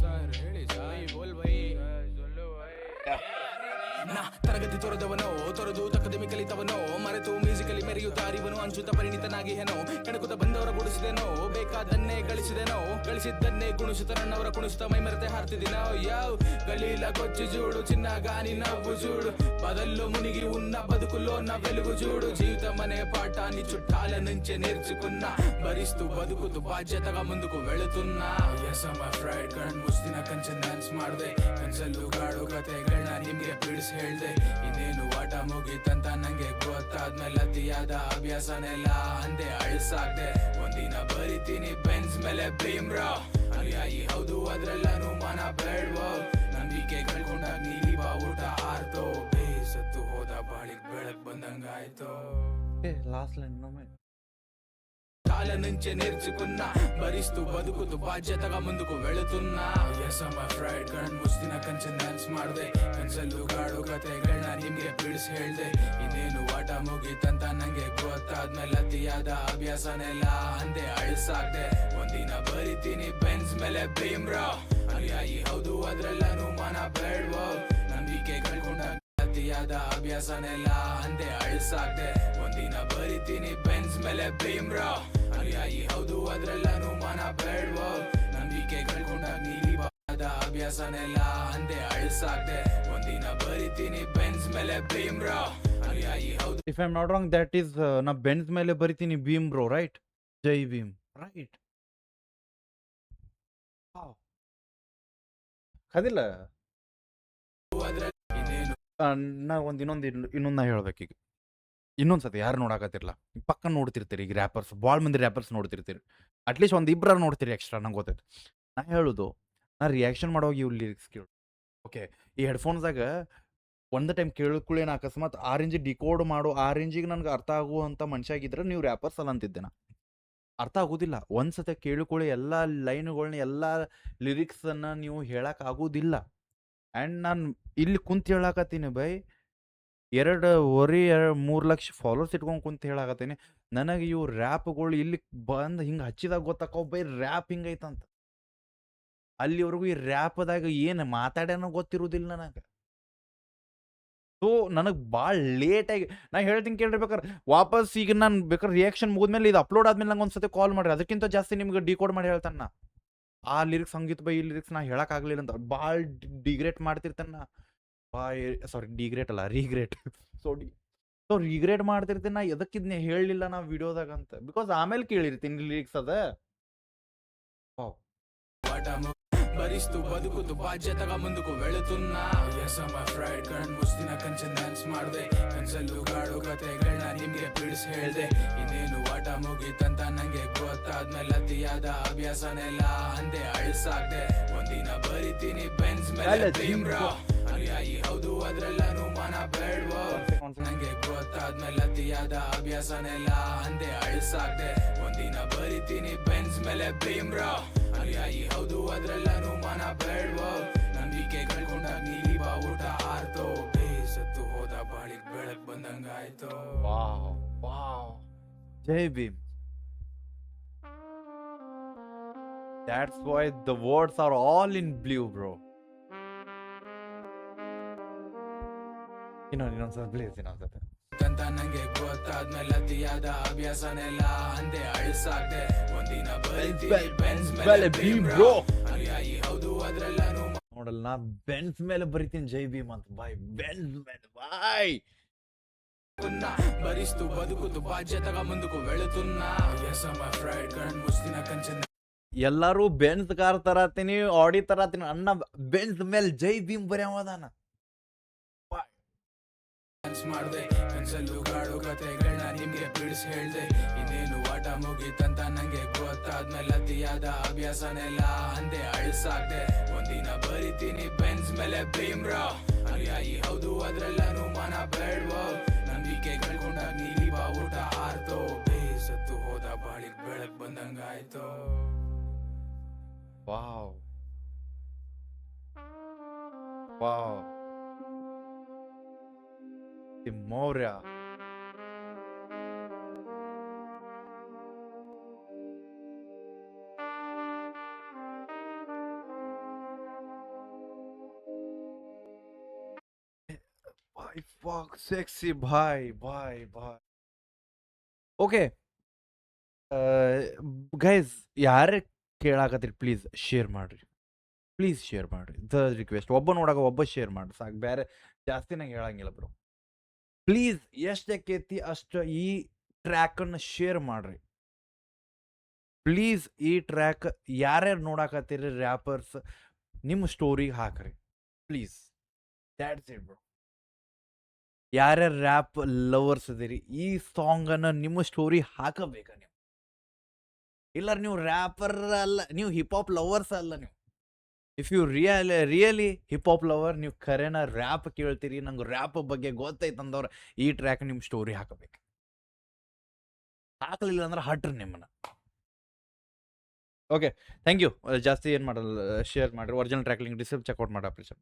ಸರ್ ಹೇಳಿ ಸಾಯಿ ಬೋಲ್ ಬೈ. ನಾ ತರಗತಿ ತೊರೆದು ತಕ್ಕದಿಮಿ ಕಲಿತವನೋ, ಮರೆತು ಮ್ಯೂಸಿಕಲಿ ಮೆರೆಯುತ್ತಾರಿವನು ಅಂಚುತ್ತ ಪರಿಣಿತನಾಗಿ ಏನೋ. ಕೆಣಕುತ್ತ ಬಂದವರ ಗುಡಿಸಿದೆನೋ, ಬೇಕಾದನ್ನೇ ಗಳಿಸಿದೆನೋ, ಗಳಿಸಿದ್ದನ್ನೇ ಗುಣಿಸುತ್ತ ನನ್ನವರ ಕುಣಿಸುತ್ತ ಮೈ ಮರೆತೆ ಹಾರ್ತಿದ್ದೀನೋ. ಯಾವ గలీల కొచ్చి చూడు చిన్న గాని నవ్వు చూడు, బదల్లో మునిగి ఉన్న బతుకులో నా వెలుగు చూడు. జీవితం అనే పాఠాన్ని చుట్టాల నుంచే నేర్చుకున్నా, భరిస్తూ బతుకుతూ బాధ్యతగా ముందుకు వెళుతున్నా. ಕರಣ್ ಮುಸ್ತಿನ ಕಂಚೆ ಡ್ಯಾನ್ಸ್ ಮಾಡ್ದೆ ಕನ್ಸಲ್ಲು ಗಾಡು ಕತೆಗಳನ್ನ ನಿಮ್ಗೆ ಬಿಡಿಸಿ ಹೇಳ್ದೆ. ಇನ್ನೇನು ಆಟ ಮುಗಿತಂತ ನಂಗೆ ಗೊತ್ತಾದ್ಮೇಲೆ ಅತಿಯಾದ ಅಭ್ಯಾಸನೆಲ್ಲ ಅಂದೆ ಅಳಿಸಾಕ್ದೆ. ಒಂದಿನ ಬರಿತೀನಿ ಬೆನ್ಸ್ ಮೇಲೆ ಭೀಮ್ರಾ, ಅನುಯಾಯಿ ಹೌದು ಅದ್ರೆಲ್ಲನೂ ಮನ ಬೇಡ್ವೋ. ನಂಬಿಕೆ ಕಳ್ಕೊಂಡಾಗ ನೀಲಿ ಊಟ ಆರ್ತೋ, ಬೇಸತ್ತು ಹೋದ ಬಾಳಿಗ್ ಬೆಳಕ್ ಬಂದಂಗಾಯ್ತು. లాస్ట్ లైన్ ಇನ್ನೊಮ್ಮೆ. కాల నుంచే నేర్చుకున్నా, భరిస్తూ బతుకుతూ బాధ్యతగా ముందుకు వెళుతున్నా. ಕರಣ್ ಮುಸ್ತಿನ ಕಂಚೆ ಡ್ಯಾನ್ಸ್ ಮಾಡ್ದೆ ಕನ್ಸಲ್ಲು ಗಾಡು ಕತೆಗಳನ್ನ ನಿಮ್ಗೆ ಬಿಡಿಸಿ ಹೇಳ್ದೆ. ಇನ್ನೇನು ಆಟ ಮುಗಿತಂತ ನಂಗೆ ಗೊತ್ತಾದ್ಮೇಲೆ ಅತಿಯಾದ ಅಭ್ಯಾಸನೆಲ್ಲ ಅಂದೆ ಅಳಿಸಾಕ್ದೆ. ಒಂದಿನ ಬರಿತೀನಿ ಬೆನ್ಸ್ ಮೇಲೆ ಭೀಮ್ರಾ, ಅನುಯಾಯಿ ಹೌದು ಅದ್ರೆಲ್ಲನೂ ಮನ ಬೇಡ್ವೋ. ನಂಬಿಕೆ ಕಳ್ಕೊಂಡಾಗ ಅತಿಯಾದ ಅಭ್ಯಾಸನೆಲ್ಲ ಅಂದೆ ಅಳಿಸಾಕ್ದೆ. ಒಂದಿನ ಬರಿತೀನಿ ಬೆನ್ಸ್ ಮೇಲೆ ಭೀಮ್ರಾ, ಅನುಯಾಯಿ ಹೌದು ಅದ್ರೆಲ್ಲನೂ ಮನ ಬೇಡ್ವೋ. ನಂಬಿಕೆ ಕಳ್ಕೊಂಡಾಗ ನೀಲಿ ಅಭ್ಯಾಸನೆಲ್ಲ ಅಂದೆ ಅಳಿಸಾಕ್ದೆ ಒಂದಿನ ಬರಿತೀನಿ ಬೆನ್ಸ್ ಮೇಲೆ ಭೀಮ್ರಾ ಅನುಯಾಯಿ ಹೌದು if I am not wrong that is ನಾ ಬೆನ್ಸ್ ಮೇಲೆ ಬರಿತೀನಿ ಭೀಮ್ ಬ್ರೋ ರೈಟ್ ಜೈ ಭೀಮ್ ರೈಟ್ ಅದಿಲ್ಲ ಇನ್ನೇನು ನಾ ಇನ್ನೊಂದು ನಾ ಹೇಳ್ಬೇಕೀಗ ಇನ್ನೊಂದ್ಸತಿ ಯಾರು ನೋಡಾಕತ್ತಿರಲ್ಲ ಪಕ್ಕ ನೋಡ್ತಿರ್ತೀರಿ ಈಗ ರ್ಯಾಪರ್ಸ್ ಭಾಳ ಮಂದಿ ರ್ಯಾಪರ್ಸ್ ನೋಡ್ತಿರ್ತೀರಿ ಅಟ್ಲೀಸ್ಟ್ ಒಂದು ಇಬ್ಬರು ನೋಡ್ತೀರಿ ಎಕ್ಸ್ಟ್ರಾ ನಂಗೆ ಗೊತ್ತೈತೆ ನಾ ಹೇಳೋದು ನಾ ರಿಯಾಕ್ಷನ್ ಮಾಡುವಾಗ ಇವು ಲಿರಿಕ್ಸ್ ಕೇಳು ಓಕೆ ಈ ಹೆಡ್ಫೋನ್ಸ್ದಾಗ ಒಂದು ಟೈಮ್ ಕೇಳಿಕೊಳ್ಳಿ ನಾ ಅಕಸ್ಮಾತ್ ಆ ರೇಂಜಿಗೆ ಡಿಕೋಡ್ ಮಾಡೋ ಆ ರೇಂಜಿಗೆ ನನಗೆ ಅರ್ಥ ಆಗುವಂಥ ಮನುಷ್ಯ ಆಗಿದ್ರೆ ನೀವು ರ್ಯಾಪರ್ಸ್ ಅಲ್ಲ ಅಂತಿದ್ದೆ ನಾ ಅರ್ಥ ಆಗೋದಿಲ್ಲ ಒಂದ್ಸತಿ ಕೇಳಿಕೊಳ್ಳಿ ಎಲ್ಲ ಲೈನ್ಗಳನ್ನ ಎಲ್ಲ ಲಿರಿಕ್ಸನ್ನು ನೀವು ಹೇಳೋಕ್ಕಾಗೋದಿಲ್ಲ ಆ್ಯಂಡ್ ನಾನು ಇಲ್ಲಿ ಕುಂತು ಹೇಳಾಕತ್ತೀನಿ ಬೈ 2.5-3 ಲಕ್ಷ ಫಾಲೋವರ್ಸ್ ಇಟ್ಕೊಂಡು ಕುಂತು ಹೇಳಾಕತ್ತೀನಿ ನನಗೆ ಇವು ರ್ಯಾಪ್ಗಳು ಇಲ್ಲಿ ಬಂದು ಹಿಂಗೆ ಹಚ್ಚಿದಾಗ ಗೊತ್ತಾಕೋ ಬೈ ರ್ಯಾಪ್ ಹಿಂಗೈತಂತ ಅಲ್ಲಿವರೆಗೂ ಈ ರ್ಯಾಪ್ದಾಗ ಏನು ಮಾತಾಡ್ಯಾನೋ ಗೊತ್ತಿರೋದಿಲ್ಲ ನನಗೆ ಸೊ ನನಗೆ ಭಾಳ ಲೇಟಾಗಿ ನಾ ಹೇಳ್ತೀನಿ ಕೇಳ್ರಿ ಬೇಕಾರೆ ವಾಪಸ್ ಈಗ ನಾನು ಬೇಕಾದ್ರೆ ರಿಯಾಕ್ಷನ್ ಮುಗಿದ್ಮೇಲೆ ಇದು ಅಪ್ಲೋಡ್ ಆದ್ಮೇಲೆ ನಂಗೆ ಒಂದ್ಸತಿ ಕಾಲ್ ಮಾಡ್ರಿ ಅದಕ್ಕಿಂತ ಜಾಸ್ತಿ ನಿಮ್ಗೆ ಡಿಕೋಡ್ ಮಾಡಿ ಹೇಳ್ತಾನೆ ನಾ ಆ ಲಿರಿಕ್ಸ್ ಹಂಗಿತ್ ಬೈ ಈ ಲಿರಿಕ್ಸ್ ನಾ ಹೇಳಕ್ಕಾಗಲಿಲ್ಲ ಅಂತ ಭಾಳ ಡಿಗ್ರೇಟ್ ಮಾಡ್ತಿರ್ತಾನೆ ನಾ ಸಾರಿ ಡಿಗ್ರೇಟ್ ಅಲ್ಲ ರೀಗ್ರೇಟ್ ಸೊ ರಿಗ್ರೇಟ್ ಮಾಡ್ತಿರ್ತೀನಿ ನಾ ಎದಕ್ಕಿದ್ನೆ ಹೇಳಲಿಲ್ಲ ನಾ ವಿಡಿಯೋದಾಗ ಅಂತ ಬಿಕಾಸ್ ಆಮೇಲೆ ಕೇಳಿರ್ತೀನಿ ಲಿರಿಕ್ಸ್ ಅದ భరిస్తూ బతుకుతూ బాధ్యతగా ముందుకు వెళుతున్నా ಎಸ್ ಮೈ ಫ್ರೈಡ್ ಕಣ್ ಮುಸ್ತಿನ ಕಂಚನ್ ಡ್ಯಾನ್ಸ್ ಮಾಡ್ದೆ ಕನ್ಸಲ್ಲೂ ಗಾಡು ಕತೆಗಳನ್ನ ನಿಮ್ಗೆ ಬಿಡಿಸಿ ಹೇಳ್ದೆ ಇನ್ನೇನು ಆಟ ಮುಗೀತಂತ ನಂಗೆ ಗೊತ್ತಾದ್ಮೇಲೆ ಅತಿಯಾದ ಅಭ್ಯಾಸನೆಲ್ಲ ಅಂದೆ ಅಳಿಸಾಕ್ದೆ ಒಂದಿನ ಬರಿತೀನಿ ಬೆನ್ಸ್ ಮೇಲೆ ಭೀಮ್ರಾ ಅನುಯಾಯಿ ಹೌದು ಅದ್ರೆಲ್ಲನೂ ಮನ ಬೇಡ್ವೋ ನಂಗೆ ಗೊತ್ತಾದ್ಮೇಲೆ ಅತಿಯಾದ ಅಭ್ಯಾಸನೆಲ್ಲ ಅಂದೆ ಅಳಿಸಾಕ್ದೆ ಒಂದಿನ ಬರಿತೀನಿ ಬೆನ್ಸ್ ಮೇಲೆ ಭೀಮ್ರಾ ಅನುಯಾಯಿ ಹೌದು ಅದ್ರೆಲ್ಲನೂ ಮನ ಬೇಡ್ವೋ ನಂಬಿಕೆ ಕಳ್ಕೊಂಡಾಗ ನೀಲಿ ಬಾವುಟ ಆರ್ತೋ ಬೇಸತ್ತು ಹೋದ ಬಾಳಿಗೆ ಬೆಳಕ್ ಬಂದಂಗಾಯ್ತು ಜೈ Bhim That's why the words are all in blue, bro. ಇನ್ನೊಂದ್ಸಲ ಪ್ಲೀಸ್ ಇನ್ನೊಂದ್ಸತಿ ಅಂತ ನಂಗೆ ಗೊತ್ತಾದ್ಮೇಲೆ ಅತಿಯಾದ ಅಭ್ಯಾಸನೆಲ್ಲ ಅಂದೆ ಅಳಿಸಾಕ್ದೆ ಒಂದಿನ ಬರಿತೀನಿ ಬೆನ್ಸ್ ಮೇಲೆ ಭೀಮ್ರಾ ಅನುಯಾಯಿ ಹೌದು ಅದ್ರೆಲ್ಲನೂ ನೋಡಲ್ಲ ನಾ ಬೆನ್ಸ್ ಮೇಲೆ ಬರಿತೀನಿ ಜೈ ಭೀಮ್ ಅಂತ ಬಾಯ್ ಬೆನ್ಸ್ ಮೇಲೆ ಬಾಯ್ భరిస్తూ బతుకుతూ బాధ్యతగా ముందుకు వెళుతున్నా ఎస్ మై ఫ్రైడ్ కణ్ ముస్తిన కంచె ಎಲ್ಲಾರು ಬೆನ್ಸ್ ಕಾರ್ ತರತೀನಿ ಆಡಿ ತರತೀನಿ ಅಣ್ಣ ಬೆನ್ಸ್ ಮೇಲೆ ಜೈ ಭೀಮ್ ಬರ್ಯಾವದಾನ ಡ್ಯಾನ್ಸ್ ಮಾಡ್ದೆ ಕನ್ಸಲ್ಲೂ ಗಾಡು ಕತೆಗಳನ್ನ ನಿಮ್ಗೆ ಬಿಡಿಸಿ ಹೇಳ್ದೆ ಇನ್ನೇನು ಆಟ ಮುಗೀತಂತ ನಂಗೆ ಗೊತ್ತಾದ್ಮೇಲೆ ಅತಿಯಾದ ಅಭ್ಯಾಸನೆಲ್ಲ ಅಂದೆ ಅಳಿಸಾಕ್ದೆ ಒಂದಿನ ಬರಿತೀನಿ ಬೆನ್ಸ್ ಮೇಲೆ ಭೀಮ್ರಾ ಅನುಯಾಯಿ ಹೌದು ಅದ್ರೆಲ್ಲನೂ ಮನ ಬೇಡ್ವೋ ನಂಬಿಕೆ ಕಳ್ಕೊಂಡಾಗ ನೀಲಿ ಬಾವುಟ ಆರ್ತೋ ಬೇಸತ್ತು ಹೋದ ಬಾಳಿಗೆ ಬೆಳಕ್ ಬಂದಂಗಾಯ್ತು wow wow Maurya sexy bye okay guys ಯಾರೇ ಕೇಳಾಕತ್ತೀರಿ ಪ್ಲೀಸ್ ಶೇರ್ ಮಾಡ್ರಿ ದ ರಿಕ್ವೆಸ್ಟ್ ಒಬ್ಬ ನೋಡಾಕ ಒಬ್ಬ ಶೇರ್ ಮಾಡ್ರಿ ಸಾಕು ಬೇರೆ ಜಾಸ್ತಿ ನಂಗೆ ಹೇಳಂಗಿಲ್ಲ ಬ್ರೋ ಪ್ಲೀಸ್ ಎಷ್ಟಕ್ಕೈತಿ ಅಷ್ಟು ಈ ಟ್ರ್ಯಾಕನ್ನು ಶೇರ್ ಮಾಡ್ರಿ ಪ್ಲೀಸ್ ಈ ಟ್ರ್ಯಾಕ್ ಯಾರ್ಯಾರು ನೋಡಾಕತ್ತೀರಿ ರ್ಯಾಪರ್ಸ್ ನಿಮ್ಮ ಸ್ಟೋರಿಗೆ ಹಾಕ್ರಿ ಪ್ಲೀಸ್ ದ್ಯಾಟ್ಸ್ ಇಟ್ ಬ್ರೋ ಯಾರ್ಯಾರು ರ್ಯಾಪ್ ಲವರ್ಸ್ ಅದೀರಿ ಈ ಸಾಂಗನ್ನು ನಿಮ್ಮ ಸ್ಟೋರಿ ಹಾಕಬೇಕ ನೀವು ಇಲ್ಲ ನೀವು ರ್ಯಾಪರ್ ಅಲ್ಲ ನೀವು ಹಿಪ್ ಹಾಪ್ ಲವರ್ಸ್ ಅಲ್ಲ ನೀವು if you really hip hop lover ನೀವು ಖರೇನ ರ್ಯಾಪ್ ಕೇಳ್ತೀರಿ ನಂಗೆ ರ್ಯಾಪ್ ಬಗ್ಗೆ ಗೊತ್ತೈತಂದವ್ರು ಈ ಟ್ರ್ಯಾಕ್ ನಿಮ್ಮ ಸ್ಟೋರಿ ಹಾಕಬೇಕು ಹಾಕಲಿಲ್ಲ ಅಂದ್ರೆ ಹಟ್ರಿ ನಿಮ್ಮನ್ನ ಓಕೆ ಥ್ಯಾಂಕ್ ಯು ಜಾಸ್ತಿ ಏನು ಮಾಡಲ್ಲ ಶೇರ್ ಮಾಡಿರಿ ಒರಿಜಿನಲ್ ಟ್ರ್ಯಾಕ್ ಲಿಂಕ್ ಡಿಸ್ಕ್ರಿಪ್ ಚೆಕ್ಔಟ್ ಮಾಡಿ ಅಪ್ಲಿಕೇಶನ್